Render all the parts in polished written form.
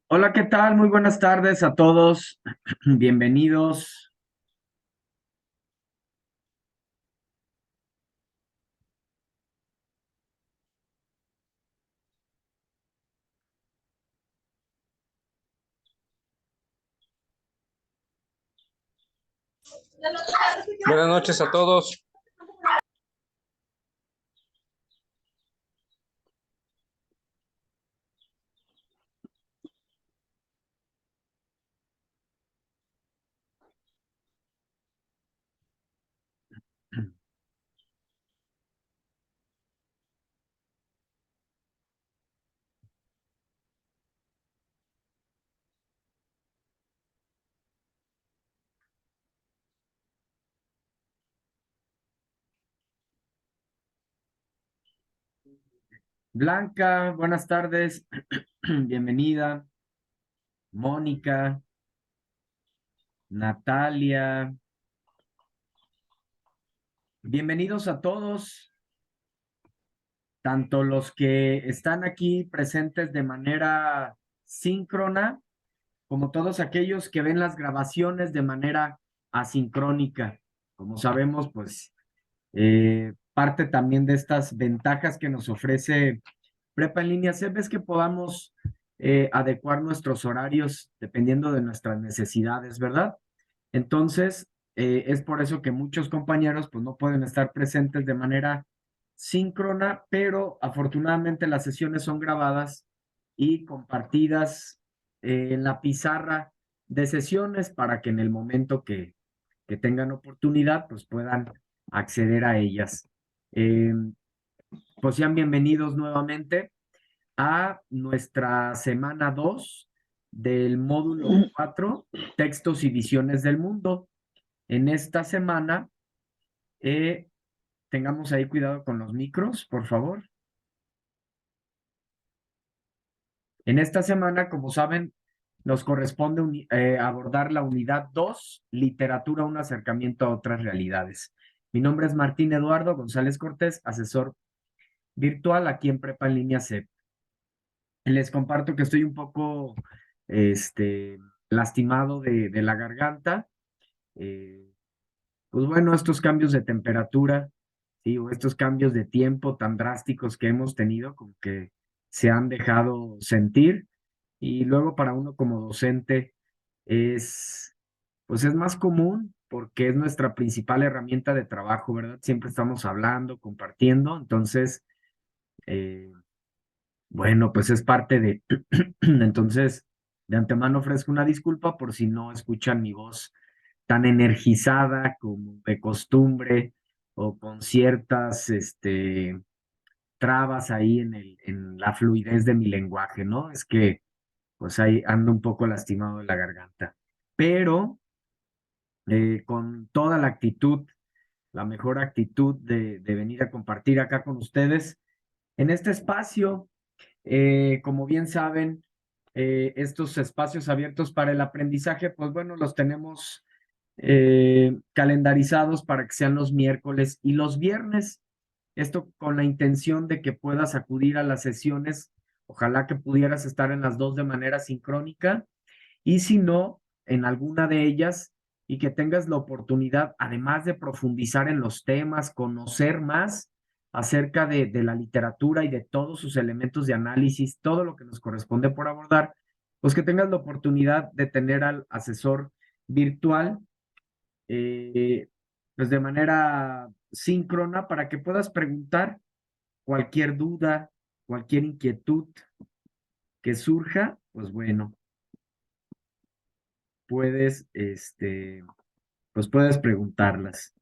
Hola, ¿qué tal? Muy buenas tardes a todos. Bienvenidos. Buenas noches a todos. Blanca, buenas tardes. Bienvenida. Mónica, Natalia. Bienvenidos a todos, tanto los que están aquí presentes de manera síncrona, como todos aquellos que ven las grabaciones de manera asincrónica. Como sabemos, pues parte también de estas ventajas que nos ofrece Prepa en línea CEP es que podamos adecuar nuestros horarios dependiendo de nuestras necesidades, ¿verdad? Entonces, es por eso que muchos compañeros pues no pueden estar presentes de manera síncrona, pero afortunadamente las sesiones son grabadas y compartidas en la pizarra de sesiones para que en el momento que tengan oportunidad pues puedan acceder a ellas. Eh, pues sean bienvenidos nuevamente a nuestra semana 2 del módulo 4, textos y visiones del mundo. En esta semana, tengamos ahí cuidado con los micros, por favor. En esta semana, como saben, nos corresponde abordar la unidad 2, literatura, un acercamiento a otras realidades. Mi nombre es Martín Eduardo González Cortés, asesor virtual aquí en Prepa en línea CEP. Les comparto que estoy un poco lastimado de la garganta. Eh, pues bueno, estos cambios de temperatura, ¿sí? O estos cambios de tiempo tan drásticos que hemos tenido, como que se han dejado sentir. Y luego para uno como docente es, pues es más común porque es nuestra principal herramienta de trabajo, ¿verdad? Siempre estamos hablando, compartiendo. Entonces, eh, bueno, pues es parte de... Entonces, de antemano ofrezco una disculpa por si no escuchan mi voz tan energizada como de costumbre o con ciertas trabas ahí en la fluidez de mi lenguaje, ¿no? Es que pues ahí ando un poco lastimado de la garganta. Pero con toda la actitud, la mejor actitud de venir a compartir acá con ustedes en este espacio. Como bien saben, estos espacios abiertos para el aprendizaje, pues bueno, los tenemos calendarizados para que sean los miércoles y los viernes. Esto con la intención de que puedas acudir a las sesiones. Ojalá que pudieras estar en las dos de manera sincrónica y si no, en alguna de ellas y que tengas la oportunidad, además de profundizar en los temas, conocer más acerca de la literatura y de todos sus elementos de análisis, todo lo que nos corresponde por abordar, pues que tengas la oportunidad de tener al asesor virtual, eh, pues de manera síncrona para que puedas preguntar cualquier duda, cualquier inquietud que surja, pues bueno, puedes, pues puedes preguntarlas.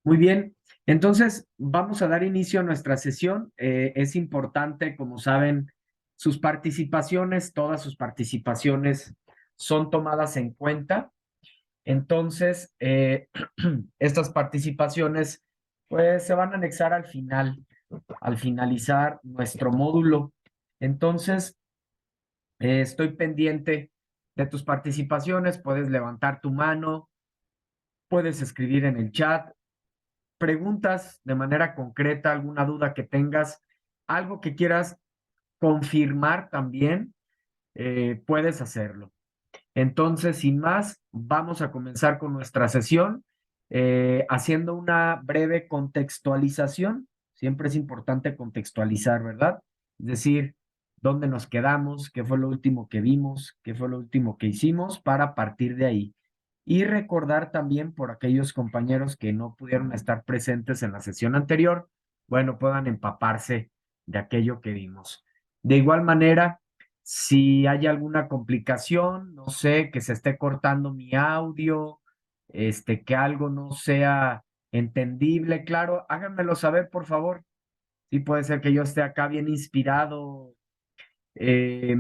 Muy bien, entonces vamos a dar inicio a nuestra sesión. Es importante, como saben, Sus participaciones, todas sus participaciones son tomadas en cuenta. Entonces, estas participaciones pues se van a anexar al final, al finalizar nuestro módulo. Entonces, estoy pendiente de tus participaciones. Puedes levantar tu mano, puedes escribir en el chat, preguntas de manera concreta, alguna duda que tengas, algo que quieras confirmar también, puedes hacerlo. Entonces, sin más, vamos a comenzar con nuestra sesión, haciendo una breve contextualización. Siempre es importante contextualizar, ¿verdad? Es decir, dónde nos quedamos, qué fue lo último que vimos, qué fue lo último que hicimos para partir de ahí. Y recordar también por aquellos compañeros que no pudieron estar presentes en la sesión anterior, bueno, puedan empaparse de aquello que vimos. De igual manera, si hay alguna complicación, no sé, que se esté cortando mi audio, que algo no sea entendible, claro, háganmelo saber, por favor. Sí, puede ser que yo esté acá bien inspirado, eh,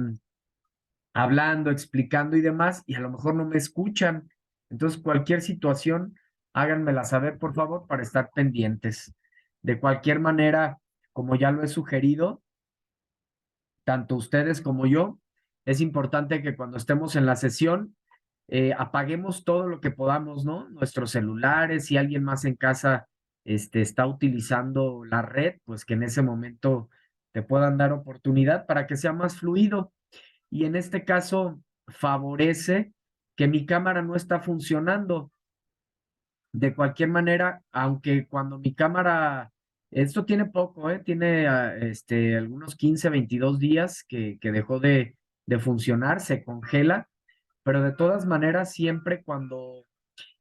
hablando, explicando y demás, y a lo mejor no me escuchan. Entonces, cualquier situación, háganmela saber, por favor, para estar pendientes. De cualquier manera, como ya lo he sugerido, tanto ustedes como yo, es importante que cuando estemos en la sesión, apaguemos todo lo que podamos, ¿no? Nuestros celulares, si alguien más en casa está utilizando la red, pues que en ese momento te puedan dar oportunidad para que sea más fluido. Y en este caso, favorece que mi cámara no está funcionando. De cualquier manera, aunque cuando mi cámara, esto tiene poco, tiene algunos 15, 22 días que dejó de funcionar, se congela, pero de todas maneras, siempre cuando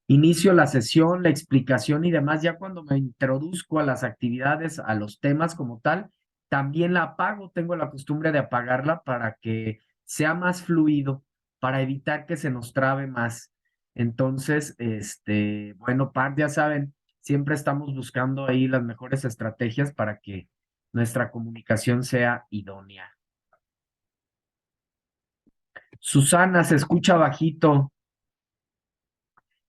inicio la sesión, la explicación y demás, ya cuando me introduzco a las actividades, a los temas como tal, también la apago, tengo la costumbre de apagarla para que sea más fluido, para evitar que se nos trabe más. Entonces, bueno, ya saben, siempre estamos buscando ahí las mejores estrategias para que nuestra comunicación sea idónea. Susana, se escucha bajito.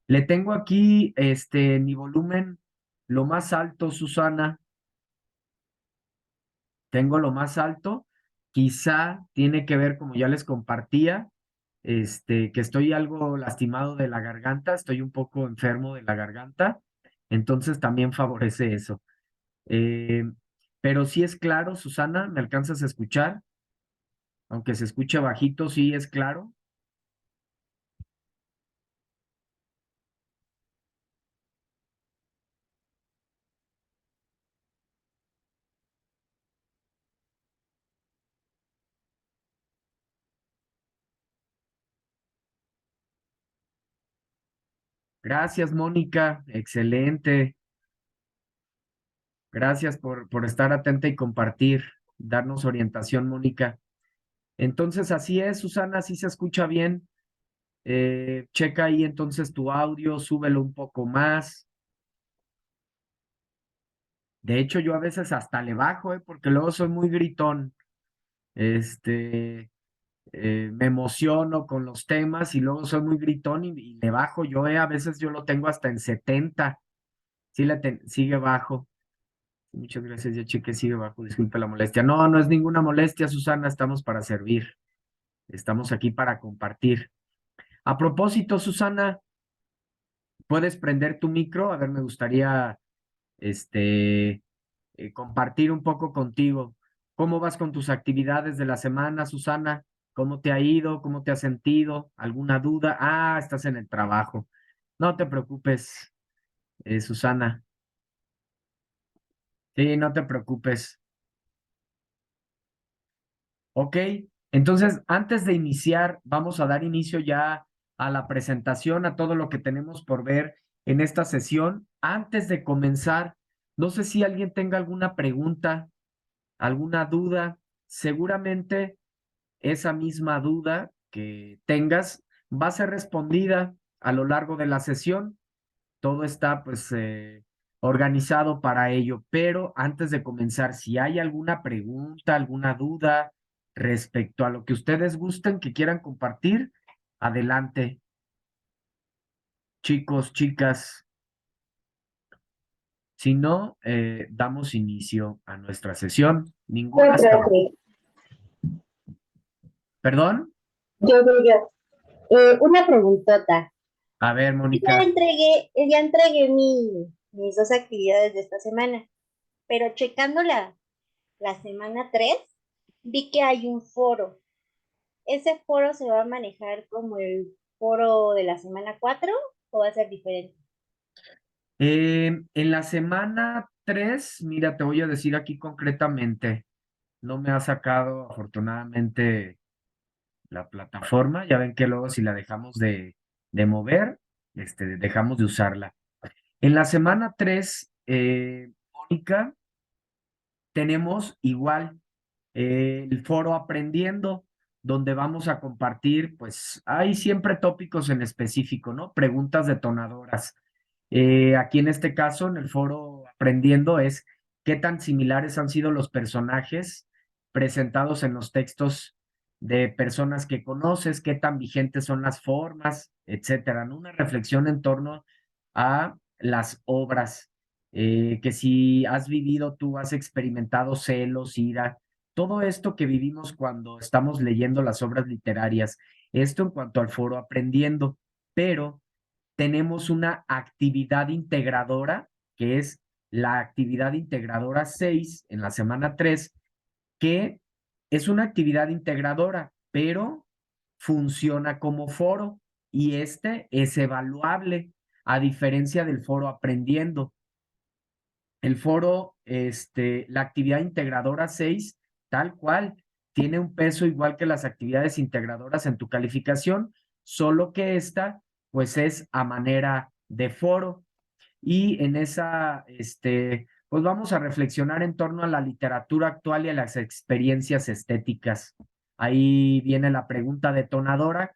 Le tengo aquí mi volumen lo más alto, Susana. Tengo lo más alto. Quizá tiene que ver, como ya les compartía, que estoy algo lastimado de la garganta, estoy un poco enfermo de la garganta, entonces también favorece eso. Eh, pero sí es claro, Susana, ¿me alcanzas a escuchar? Aunque se escuche bajito, sí es claro. Gracias, Mónica, excelente. Gracias por estar atenta y compartir, darnos orientación, Mónica. Entonces, así es, Susana, así se escucha bien. Checa ahí entonces tu audio, súbelo un poco más. De hecho, yo a veces hasta le bajo, porque luego soy muy gritón. Este, Me emociono con los temas y luego soy muy gritón y le bajo. Yo, a veces yo lo tengo hasta en 70. Sí, sigue bajo. Muchas gracias, ya chequé, sigue bajo. Disculpe la molestia. No, no es ninguna molestia, Susana, estamos para servir. Estamos aquí para compartir. A propósito, Susana, ¿puedes prender tu micro? A ver, me gustaría compartir un poco contigo. ¿Cómo vas con tus actividades de la semana, Susana? ¿Cómo te ha ido? ¿Cómo te has sentido? ¿Alguna duda? Ah, estás en el trabajo. No te preocupes, Susana. Sí, no te preocupes. Ok, entonces antes de iniciar, vamos a dar inicio ya a la presentación, a todo lo que tenemos por ver en esta sesión. Antes de comenzar, no sé si alguien tenga alguna pregunta, alguna duda. Seguramente esa misma duda que tengas va a ser respondida a lo largo de la sesión. Todo está pues organizado para ello, pero antes de comenzar, si hay alguna pregunta, alguna duda respecto a lo que ustedes gusten, que quieran compartir. Adelante, chicos, chicas. Si no, damos inicio a nuestra sesión. Ninguna Yo hasta creo ahora. ¿Perdón? yo. Una preguntota. A ver, Ya Mónica. entregué mis dos actividades de esta semana, pero checando la semana 3 vi que hay un foro. ¿Ese foro se va a manejar como el foro de la semana 4 o va a ser diferente? En la semana 3, mira, te voy a decir aquí concretamente, no me ha sacado afortunadamente la plataforma. Ya ven que luego si la dejamos de mover, dejamos de usarla. En la semana 3, Mónica, tenemos igual el foro Aprendiendo, donde vamos a compartir, pues hay siempre tópicos en específico, ¿no? Preguntas detonadoras. Aquí en este caso, en el foro Aprendiendo, es qué tan similares han sido los personajes presentados en los textos de personas que conoces, qué tan vigentes son las formas, etcétera, ¿no? Una reflexión en torno a las obras, que si has vivido tú, has experimentado celos, ira, todo esto que vivimos cuando estamos leyendo las obras literarias, esto en cuanto al foro Aprendiendo, pero tenemos una actividad integradora, que es la actividad integradora 6 en la semana 3, que es una actividad integradora, pero funciona como foro y este es evaluable, a diferencia del foro Aprendiendo. El foro, la actividad integradora 6, tal cual, tiene un peso igual que las actividades integradoras en tu calificación, solo que esta, pues es a manera de foro. Y en esa, pues vamos a reflexionar en torno a la literatura actual y a las experiencias estéticas. Ahí viene la pregunta detonadora,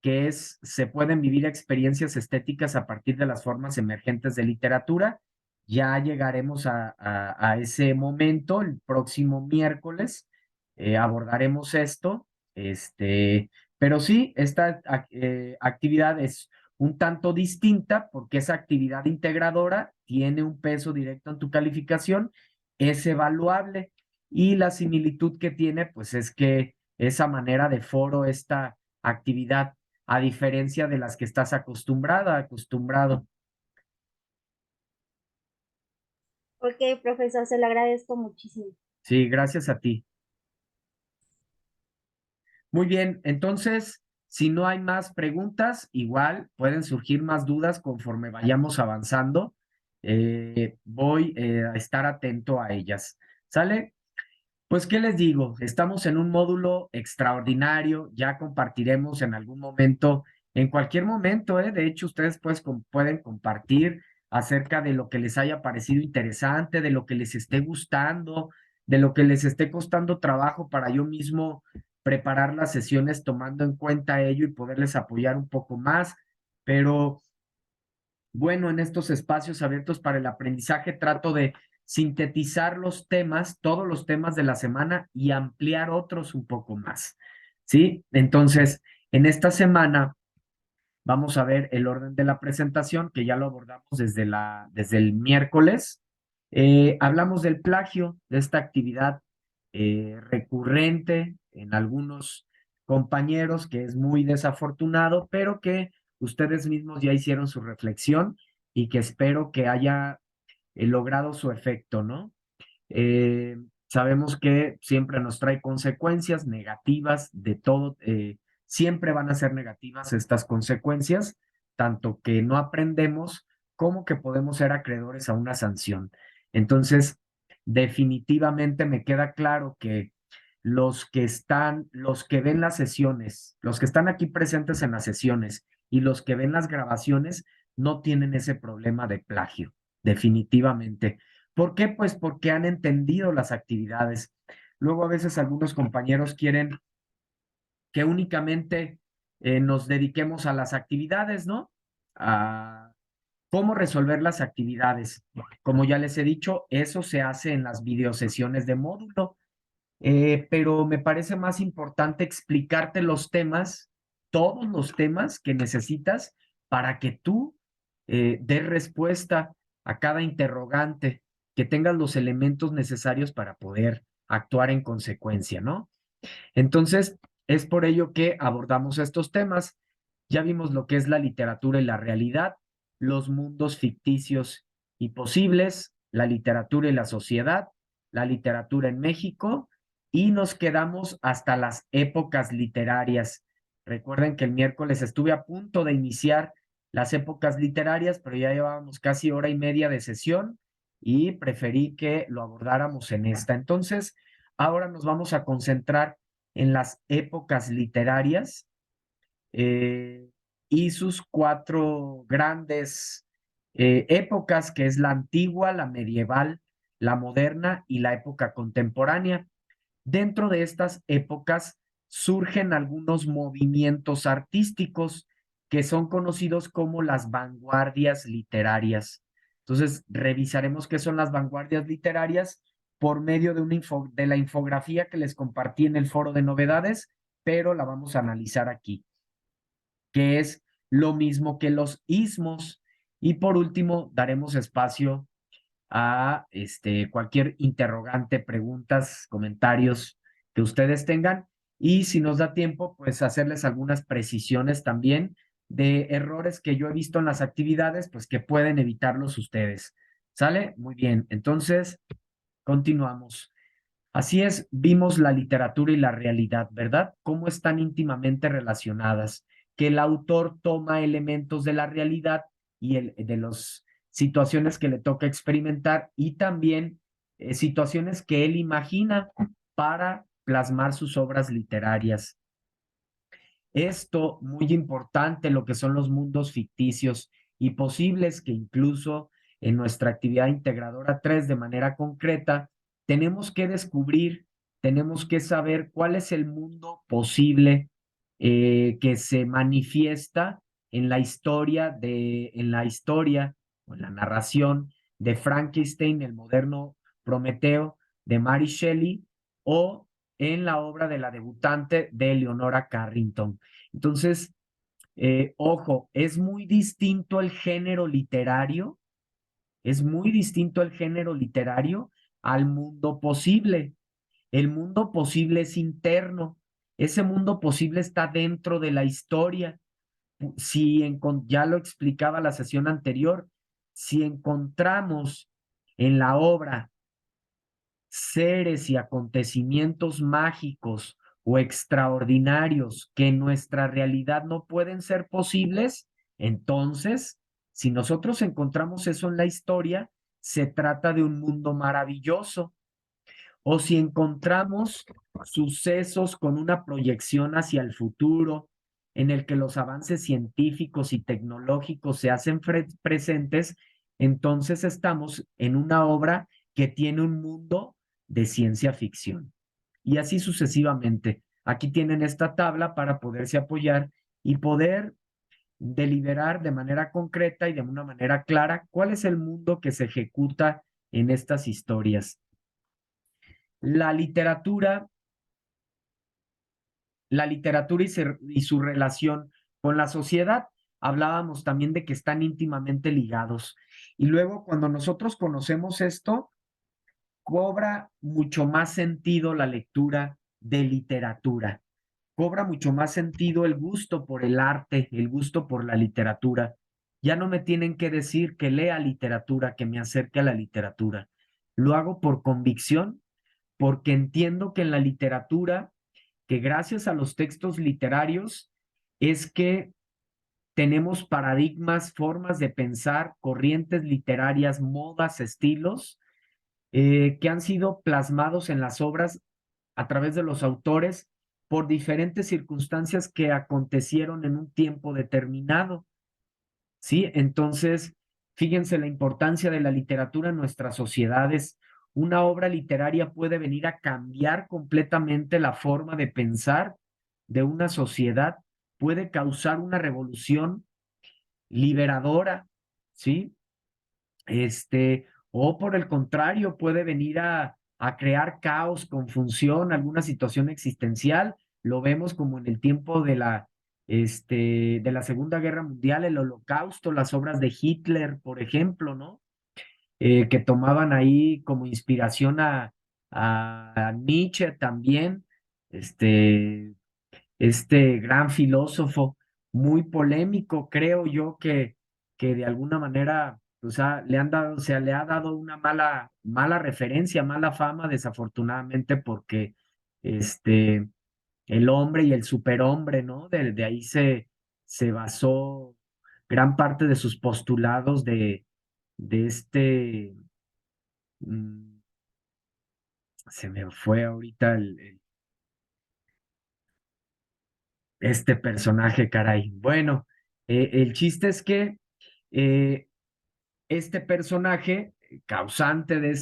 que es, ¿se pueden vivir experiencias estéticas a partir de las formas emergentes de literatura? Ya llegaremos a ese momento el próximo miércoles, abordaremos esto, pero sí, esta actividad es un tanto distinta porque esa actividad integradora tiene un peso directo en tu calificación, es evaluable y la similitud que tiene, pues es que esa manera de foro, esta actividad, a diferencia de las que estás acostumbrado. Ok, profesor, se lo agradezco muchísimo. Sí, gracias a ti. Muy bien, entonces, si no hay más preguntas, igual pueden surgir más dudas conforme vayamos avanzando. Voy a estar atento a ellas. ¿Sale? Pues, ¿qué les digo? Estamos en un módulo extraordinario, ya compartiremos en algún momento, en cualquier momento, ¿eh? De hecho, ustedes pues, pueden compartir acerca de lo que les haya parecido interesante, de lo que les esté gustando, de lo que les esté costando trabajo para yo mismo preparar las sesiones tomando en cuenta ello y poderles apoyar un poco más. Pero bueno, en estos espacios abiertos para el aprendizaje trato de sintetizar los temas, todos los temas de la semana y ampliar otros un poco más. ¿Sí? Entonces, en esta semana vamos a ver el orden de la presentación, que ya lo abordamos desde el miércoles. Hablamos del plagio, de esta actividad recurrente en algunos compañeros, que es muy desafortunado, pero que ustedes mismos ya hicieron su reflexión y que espero que haya logrado su efecto, ¿no? Sabemos que siempre nos trae consecuencias negativas de todo, siempre van a ser negativas estas consecuencias, tanto que no aprendemos como que podemos ser acreedores a una sanción. Entonces, definitivamente me queda claro que los que ven las sesiones, los que están aquí presentes en las sesiones y los que ven las grabaciones, no tienen ese problema de plagio, definitivamente. ¿Por qué? Pues porque han entendido las actividades. Luego a veces algunos compañeros quieren que únicamente nos dediquemos a las actividades, ¿no? A cómo resolver las actividades. Como ya les he dicho, eso se hace en las videosesiones de módulo. pero me parece más importante explicarte los temas, todos los temas que necesitas para que tú des respuesta a cada interrogante, que tengas los elementos necesarios para poder actuar en consecuencia, ¿no? Entonces, es por ello que abordamos estos temas. Ya vimos lo que es la literatura y la realidad, los mundos ficticios y posibles, la literatura y la sociedad, la literatura en México, y nos quedamos hasta las épocas literarias. Recuerden que el miércoles estuve a punto de iniciar las épocas literarias, pero ya llevábamos casi hora y media de sesión y preferí que lo abordáramos en esta. Entonces, ahora nos vamos a concentrar en las épocas literarias eh, y sus cuatro grandes épocas, que es la antigua, la medieval, la moderna y la época contemporánea. Dentro de estas épocas surgen algunos movimientos artísticos que son conocidos como las vanguardias literarias. Entonces, revisaremos qué son las vanguardias literarias por medio de, de la infografía que les compartí en el foro de novedades, pero la vamos a analizar aquí, que es lo mismo que los ismos. Y por último, daremos espacio a cualquier interrogante, preguntas, comentarios que ustedes tengan. Y si nos da tiempo, pues hacerles algunas precisiones también de errores que yo he visto en las actividades, pues que pueden evitarlos ustedes. ¿Sale? Muy bien. Entonces, continuamos. Así es, vimos la literatura y la realidad, ¿verdad? Cómo están íntimamente relacionadas, que el autor toma elementos de la realidad y de las situaciones que le toca experimentar y también situaciones que él imagina para plasmar sus obras literarias. Esto, muy importante, lo que son los mundos ficticios y posibles que incluso en nuestra actividad integradora 3 de manera concreta, tenemos que descubrir, tenemos que saber cuál es el mundo posible que se manifiesta en la historia o en la narración de Frankenstein, el moderno Prometeo de Mary Shelley, o en la obra de la debutante de Leonora Carrington. Entonces, ojo, es muy distinto el género literario, es muy distinto el género literario al mundo posible. El mundo posible es interno, ese mundo posible está dentro de la historia. Si ya lo explicaba la sesión anterior, si encontramos en la obra seres y acontecimientos mágicos o extraordinarios que en nuestra realidad no pueden ser posibles, entonces, si nosotros encontramos eso en la historia, se trata de un mundo maravilloso. O si encontramos sucesos con una proyección hacia el futuro, en el que los avances científicos y tecnológicos se hacen presentes, entonces estamos en una obra que tiene un mundo de ciencia ficción. Y así sucesivamente. Aquí tienen esta tabla para poderse apoyar y poder deliberar de manera concreta y de una manera clara cuál es el mundo que se ejecuta en estas historias. La literatura, y su relación con la sociedad, hablábamos también de que están íntimamente ligados. Y luego cuando nosotros conocemos esto, cobra mucho más sentido la lectura de literatura. Cobra mucho más sentido el gusto por el arte, el gusto por la literatura. Ya no me tienen que decir que lea literatura, que me acerque a la literatura. Lo hago por convicción, porque entiendo que en la literatura, que gracias a los textos literarios, es que tenemos paradigmas, formas de pensar, corrientes literarias, modas, estilos, que han sido plasmados en las obras a través de los autores por diferentes circunstancias que acontecieron en un tiempo determinado. ¿Sí? Entonces, fíjense la importancia de la literatura en nuestras sociedades. Una obra literaria puede venir a cambiar completamente la forma de pensar de una sociedad, puede causar una revolución liberadora, ¿sí? O por el contrario, puede venir a crear caos, confusión, alguna situación existencial. Lo vemos como en el tiempo de la Segunda Guerra Mundial, el Holocausto, las obras de Hitler, por ejemplo, ¿no? Que tomaban ahí como inspiración a Nietzsche también, este, este gran filósofo, muy polémico, creo yo que de alguna manera, o sea, le han dado, o sea, le ha dado una mala referencia, mala fama, desafortunadamente, porque este, el hombre y el superhombre, ¿no? De ahí se basó gran parte de sus postulados de mm, se me fue ahorita este personaje, caray. Bueno, el chiste es que eh, este personaje, causante de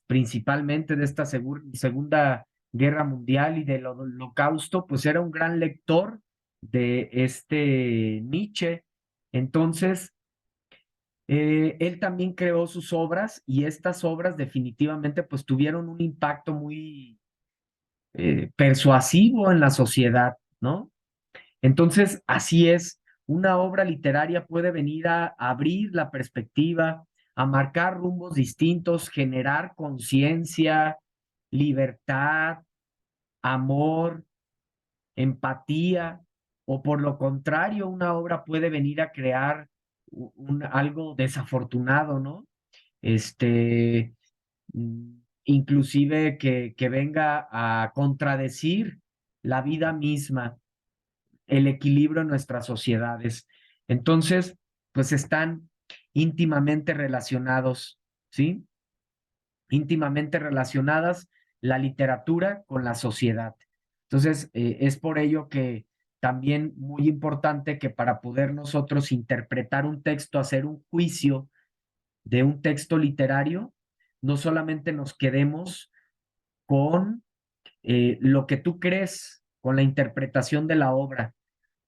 principalmente de esta Segunda Guerra Mundial y del Holocausto, pues era un gran lector de este Nietzsche. Entonces, él también creó sus obras y estas obras definitivamente pues tuvieron un impacto muy persuasivo en la sociedad, ¿no? Entonces, así es, una obra literaria puede venir a abrir la perspectiva, a marcar rumbos distintos, generar conciencia, libertad, amor, empatía, o por lo contrario, una obra puede venir a crear algo desafortunado, ¿no? Este, inclusive que venga a contradecir la vida misma, el equilibrio en nuestras sociedades. Entonces, pues están íntimamente relacionados, ¿sí? Íntimamente relacionadas la literatura con la sociedad. Entonces, es por ello que también muy importante que para poder nosotros interpretar un texto, hacer un juicio de un texto literario, no solamente nos quedemos con lo que tú crees, con la interpretación de la obra.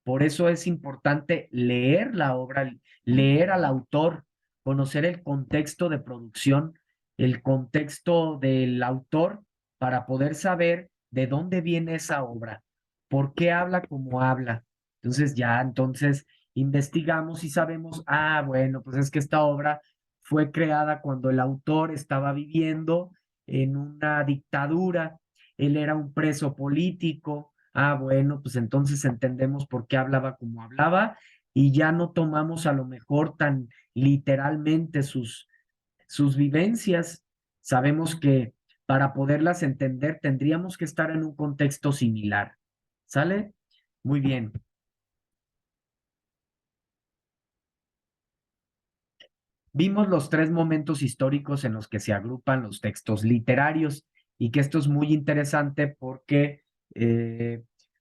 Por eso es importante leer la obra, leer al autor, conocer el contexto de producción, el contexto del autor para poder saber de dónde viene esa obra, por qué habla como habla. Entonces investigamos y sabemos, bueno, pues es que esta obra fue creada cuando el autor estaba viviendo en una dictadura, él era un preso político. Bueno, pues entonces entendemos por qué hablaba como hablaba y ya no tomamos a lo mejor tan literalmente sus vivencias. Sabemos que para poderlas entender tendríamos que estar en un contexto similar. ¿Sale? Muy bien. Vimos los tres momentos históricos en los que se agrupan los textos literarios y que esto es muy interesante porque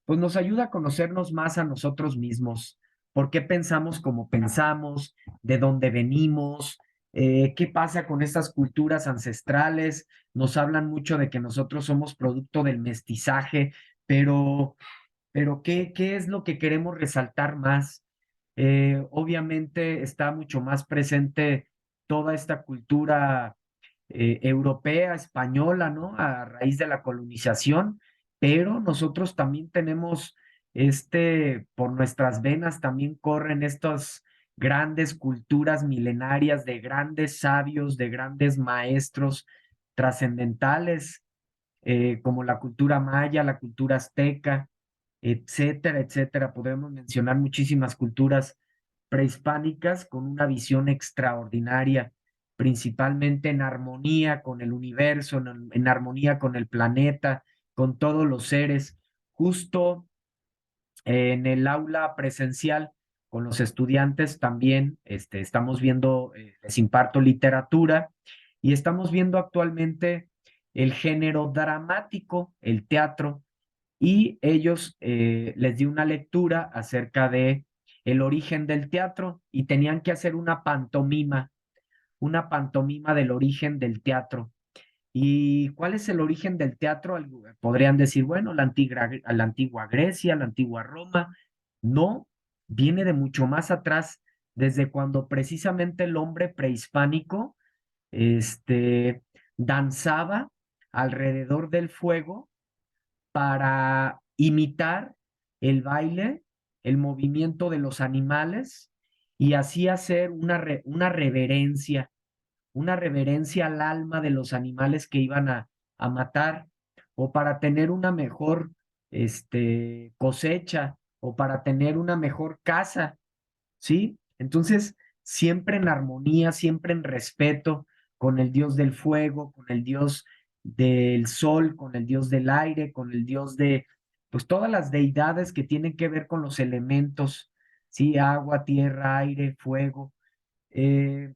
pues nos ayuda a conocernos más a nosotros mismos, por qué pensamos como pensamos, de dónde venimos, qué pasa con estas culturas ancestrales. Nos hablan mucho de que nosotros somos producto del mestizaje, pero ¿qué es lo que queremos resaltar más? Obviamente está mucho más presente toda esta cultura europea, española, ¿no? A raíz de la colonización, pero nosotros también tenemos por nuestras venas también corren estas grandes culturas milenarias de grandes sabios, de grandes maestros trascendentales, como la cultura maya, la cultura azteca, etcétera, etcétera. Podemos mencionar muchísimas culturas prehispánicas con una visión extraordinaria, principalmente en armonía con el universo, en armonía con el planeta, con todos los seres. Justo en el aula presencial con los estudiantes también estamos viendo, les imparto literatura y estamos viendo actualmente el género dramático, el teatro, y ellos les di una lectura acerca de el origen del teatro y tenían que hacer una pantomima del origen del teatro. ¿Y cuál es el origen del teatro? Podrían decir, bueno, la antigua Grecia, la antigua Roma. No, viene de mucho más atrás, desde cuando precisamente el hombre prehispánico, este, danzaba alrededor del fuego para imitar el baile, el movimiento de los animales y así hacer una reverencia al alma de los animales que iban a matar, o para tener una mejor cosecha, o para tener una mejor casa, ¿sí? Entonces, siempre en armonía, siempre en respeto con el dios del fuego, con el dios del sol, con el dios del aire, con el dios de, pues todas las deidades que tienen que ver con los elementos, ¿sí? Agua, tierra, aire, fuego. eh,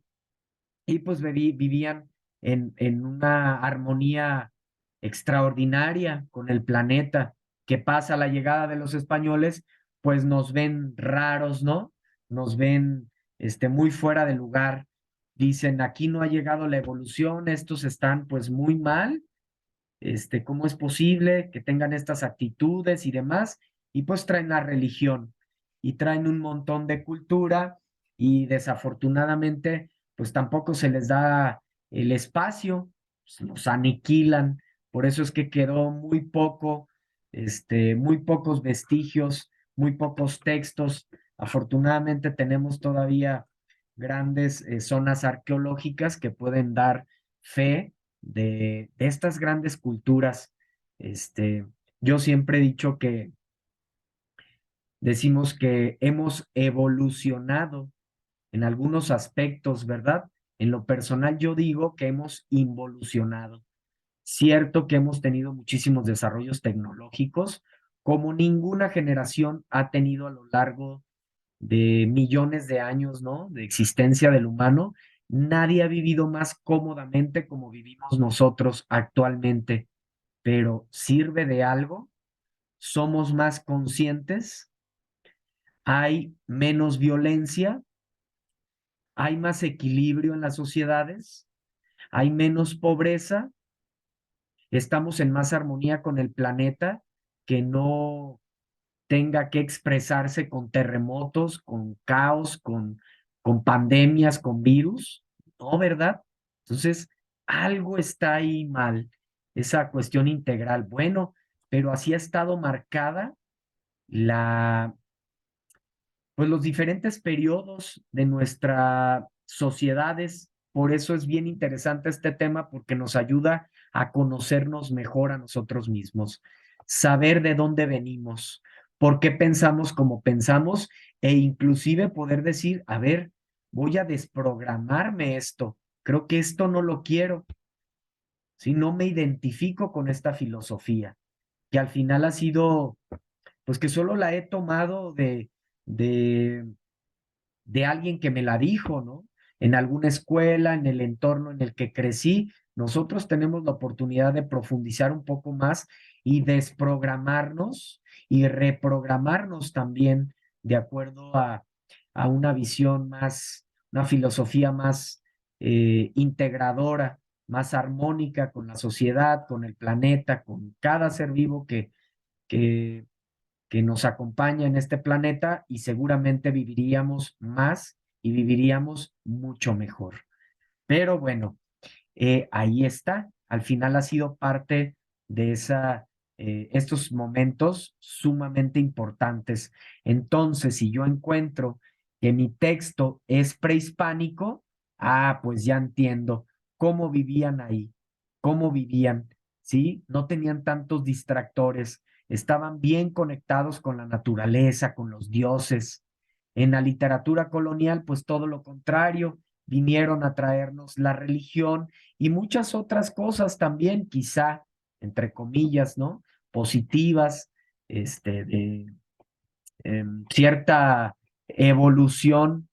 y pues vivían en una armonía extraordinaria con el planeta. Que pasa la llegada de los españoles, pues nos ven raros, ¿no? Nos ven muy fuera de lugar. Dicen, aquí no ha llegado la evolución, estos están pues muy mal, ¿cómo es posible que tengan estas actitudes y demás? Y pues traen la religión y traen un montón de cultura y desafortunadamente pues tampoco se les da el espacio, pues, los aniquilan, por eso es que quedó muy poco, muy pocos vestigios, muy pocos textos. Afortunadamente tenemos todavía grandes zonas arqueológicas que pueden dar fe de estas grandes culturas. Yo siempre he dicho que decimos que hemos evolucionado en algunos aspectos, ¿verdad? En lo personal yo digo que hemos involucionado. Cierto que hemos tenido muchísimos desarrollos tecnológicos, como ninguna generación ha tenido a lo largo de millones de años, ¿no? De existencia del humano. Nadie ha vivido más cómodamente como vivimos nosotros actualmente, pero ¿sirve de algo? ¿Somos más conscientes? ¿Hay menos violencia? ¿Hay más equilibrio en las sociedades? ¿Hay menos pobreza? ¿Estamos en más armonía con el planeta que no tenga que expresarse con terremotos, con caos, con pandemias, con virus? No, ¿verdad? Entonces, algo está ahí mal, esa cuestión integral. Bueno, pero así ha estado marcada la, pues los diferentes periodos de nuestras sociedades. Por eso es bien interesante este tema, porque nos ayuda a conocernos mejor a nosotros mismos, saber de dónde venimos, por qué pensamos como pensamos, e inclusive poder decir, a ver, voy a desprogramarme esto, creo que esto no lo quiero, si no me identifico con esta filosofía, que al final ha sido, pues que solo la he tomado de de alguien que me la dijo, ¿no? En alguna escuela, en el entorno en el que crecí, nosotros tenemos la oportunidad de profundizar un poco más y desprogramarnos y reprogramarnos también de acuerdo a una visión más, una filosofía más integradora, más armónica con la sociedad, con el planeta, con cada ser vivo que, que nos acompaña en este planeta, y seguramente viviríamos más y viviríamos mucho mejor. Pero bueno, ahí está. Al final ha sido parte de estos momentos sumamente importantes. Entonces, si yo encuentro que mi texto es prehispánico, pues ya entiendo cómo vivían ahí, cómo vivían, ¿sí? No tenían tantos distractores, estaban bien conectados con la naturaleza, con los dioses. En la literatura colonial, pues todo lo contrario, vinieron a traernos la religión y muchas otras cosas también, quizá, entre comillas, ¿no? Positivas, de cierta evolución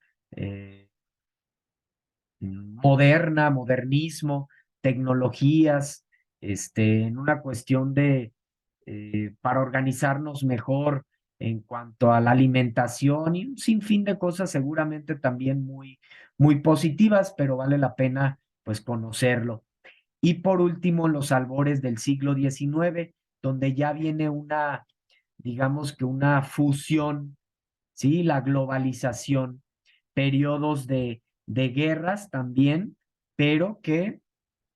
moderna, modernismo, tecnologías, en una cuestión para organizarnos mejor en cuanto a la alimentación y un sinfín de cosas seguramente también muy, muy positivas, pero vale la pena pues conocerlo. Y por último, los albores del siglo XIX, donde ya viene digamos que una fusión, ¿sí? La globalización, periodos de guerras también, pero que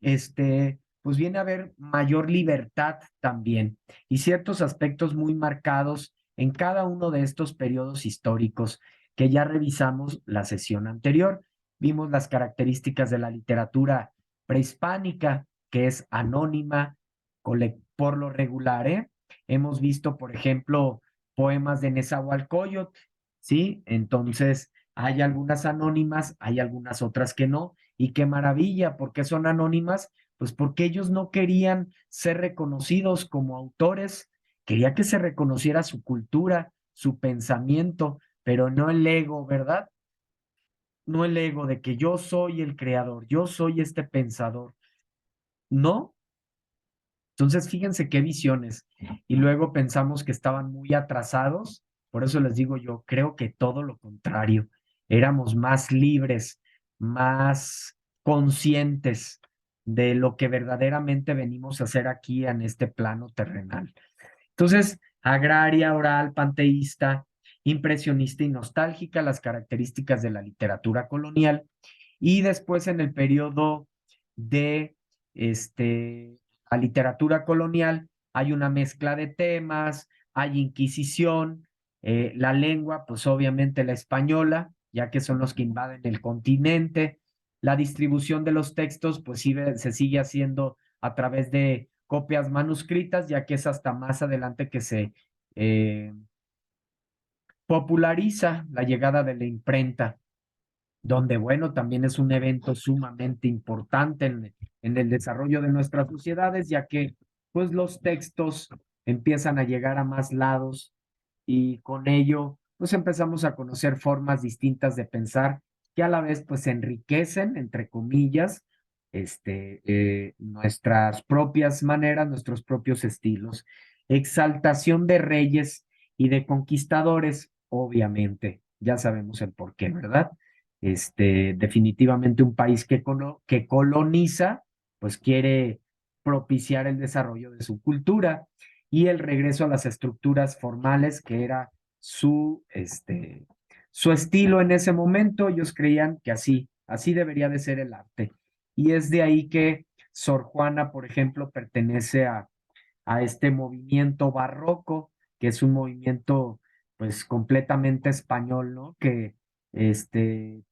pues viene a haber mayor libertad también y ciertos aspectos muy marcados en cada uno de estos periodos históricos que ya revisamos la sesión anterior. Vimos las características de la literatura prehispánica, que es anónima por lo regular, ¿eh? Hemos visto, por ejemplo, poemas de Nezahualcóyotl, ¿sí? Entonces, hay algunas anónimas, hay algunas otras que no, y qué maravilla, ¿por qué son anónimas? Pues porque ellos no querían ser reconocidos como autores, quería que se reconociera su cultura, su pensamiento, pero no el ego, ¿verdad? No el ego de que yo soy el creador, yo soy este pensador. No, entonces, fíjense qué visiones. Y luego pensamos que estaban muy atrasados. Por eso les digo yo, creo que todo lo contrario. Éramos más libres, más conscientes de lo que verdaderamente venimos a hacer aquí en este plano terrenal. Entonces, agraria, oral, panteísta, impresionista y nostálgica, las características de la literatura colonial. Y después en el periodo de la literatura colonial hay una mezcla de temas, hay inquisición, la lengua, pues obviamente la española, ya que son los que invaden el continente. La distribución de los textos, pues se sigue haciendo a través de copias manuscritas, ya que es hasta más adelante que se eh, populariza la llegada de la imprenta, donde, bueno, también es un evento sumamente importante en el desarrollo de nuestras sociedades, ya que pues los textos empiezan a llegar a más lados y con ello pues empezamos a conocer formas distintas de pensar que a la vez pues enriquecen, entre comillas, nuestras propias maneras, nuestros propios estilos. Exaltación de reyes y de conquistadores, obviamente, ya sabemos el por qué, ¿verdad? Definitivamente un país que coloniza, pues quiere propiciar el desarrollo de su cultura y el regreso a las estructuras formales, que era su estilo en ese momento. Ellos creían que así debería de ser el arte. Y es de ahí que Sor Juana, por ejemplo, pertenece a este movimiento barroco, que es un movimiento pues completamente español, ¿no? Que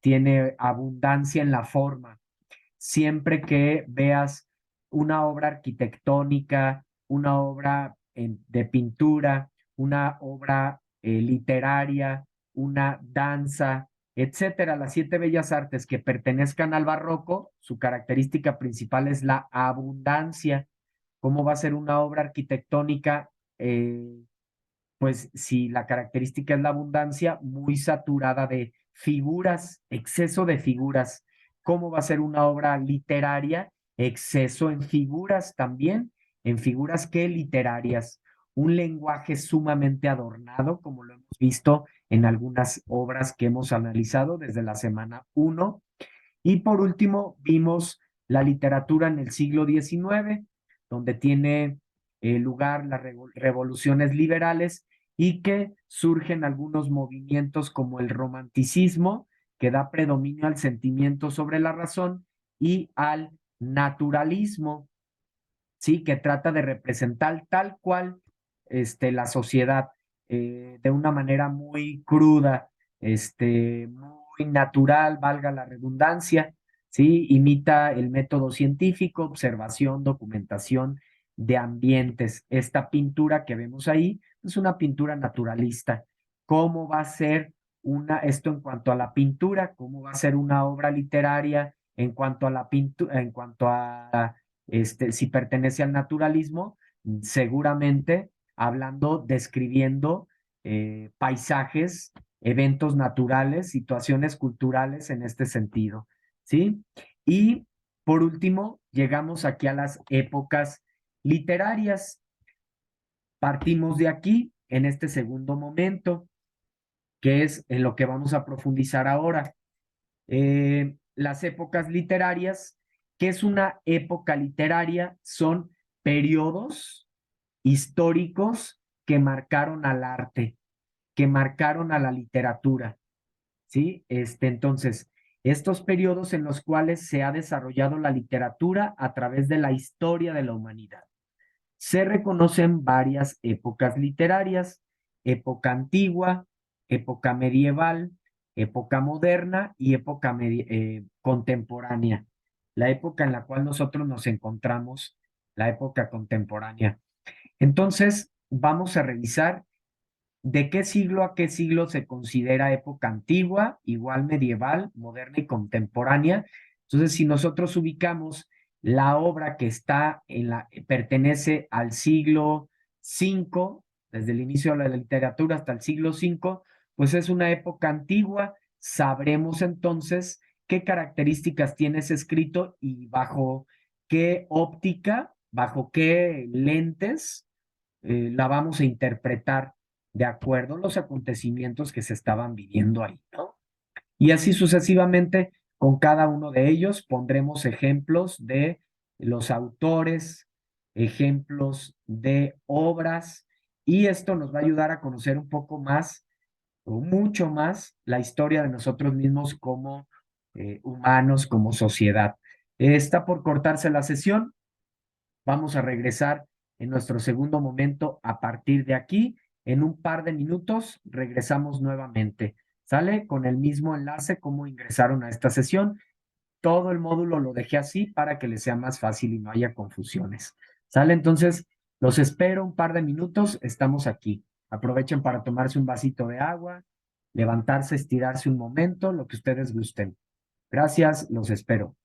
tiene abundancia en la forma. Siempre que veas una obra arquitectónica, una obra de pintura, una obra literaria, una danza, etcétera, las 7 bellas artes que pertenezcan al barroco, su característica principal es la abundancia. ¿Cómo va a ser una obra arquitectónica? Pues si la característica es la abundancia, muy saturada de figuras, exceso de figuras. ¿Cómo va a ser una obra literaria? Exceso en figuras también, en figuras que literarias. Un lenguaje sumamente adornado, como lo hemos visto en algunas obras que hemos analizado desde la semana 1. Y por último, vimos la literatura en el siglo XIX, donde tiene lugar las revoluciones liberales y que surgen algunos movimientos como el romanticismo, que da predominio al sentimiento sobre la razón, y al naturalismo, ¿sí? Que trata de representar tal cual la sociedad de una manera muy cruda, muy natural, valga la redundancia, ¿sí? Imita el método científico, observación, documentación de ambientes. Esta pintura que vemos ahí es una pintura naturalista. ¿Cómo va a ser esto en cuanto a la pintura? ¿Cómo va a ser una obra literaria en cuanto a la pintura, en cuanto a si pertenece al naturalismo? Seguramente hablando, describiendo paisajes, eventos naturales, situaciones culturales en este sentido, ¿sí? Y por último, llegamos aquí a las épocas literarias. Partimos de aquí en este segundo momento, que es en lo que vamos a profundizar ahora. Las épocas literarias. ¿Qué es una época literaria? Son periodos históricos que marcaron al arte, que marcaron a la literatura, ¿sí? Entonces, estos periodos en los cuales se ha desarrollado la literatura a través de la historia de la humanidad. Se reconocen varias épocas literarias: época antigua, época medieval, época moderna y época contemporánea. La época en la cual nosotros nos encontramos, la época contemporánea. Entonces, vamos a revisar de qué siglo a qué siglo se considera época antigua, igual medieval, moderna y contemporánea. Entonces, si nosotros ubicamos la obra que está pertenece al siglo V, desde el inicio de la literatura hasta el siglo V, pues es una época antigua. Sabremos entonces qué características tiene ese escrito y bajo qué óptica, bajo qué lentes la vamos a interpretar de acuerdo a los acontecimientos que se estaban viviendo ahí, ¿no? Y así sucesivamente, con cada uno de ellos pondremos ejemplos de los autores, ejemplos de obras, y esto nos va a ayudar a conocer un poco más o mucho más la historia de nosotros mismos como humanos, como sociedad. Está por cortarse la sesión. Vamos a regresar en nuestro segundo momento a partir de aquí. En un par de minutos regresamos nuevamente. ¿Sale? Con el mismo enlace como ingresaron a esta sesión. Todo el módulo lo dejé así para que les sea más fácil y no haya confusiones. ¿Sale? Entonces, los espero un par de minutos. Estamos aquí. Aprovechen para tomarse un vasito de agua, levantarse, estirarse un momento, lo que ustedes gusten. Gracias, los espero.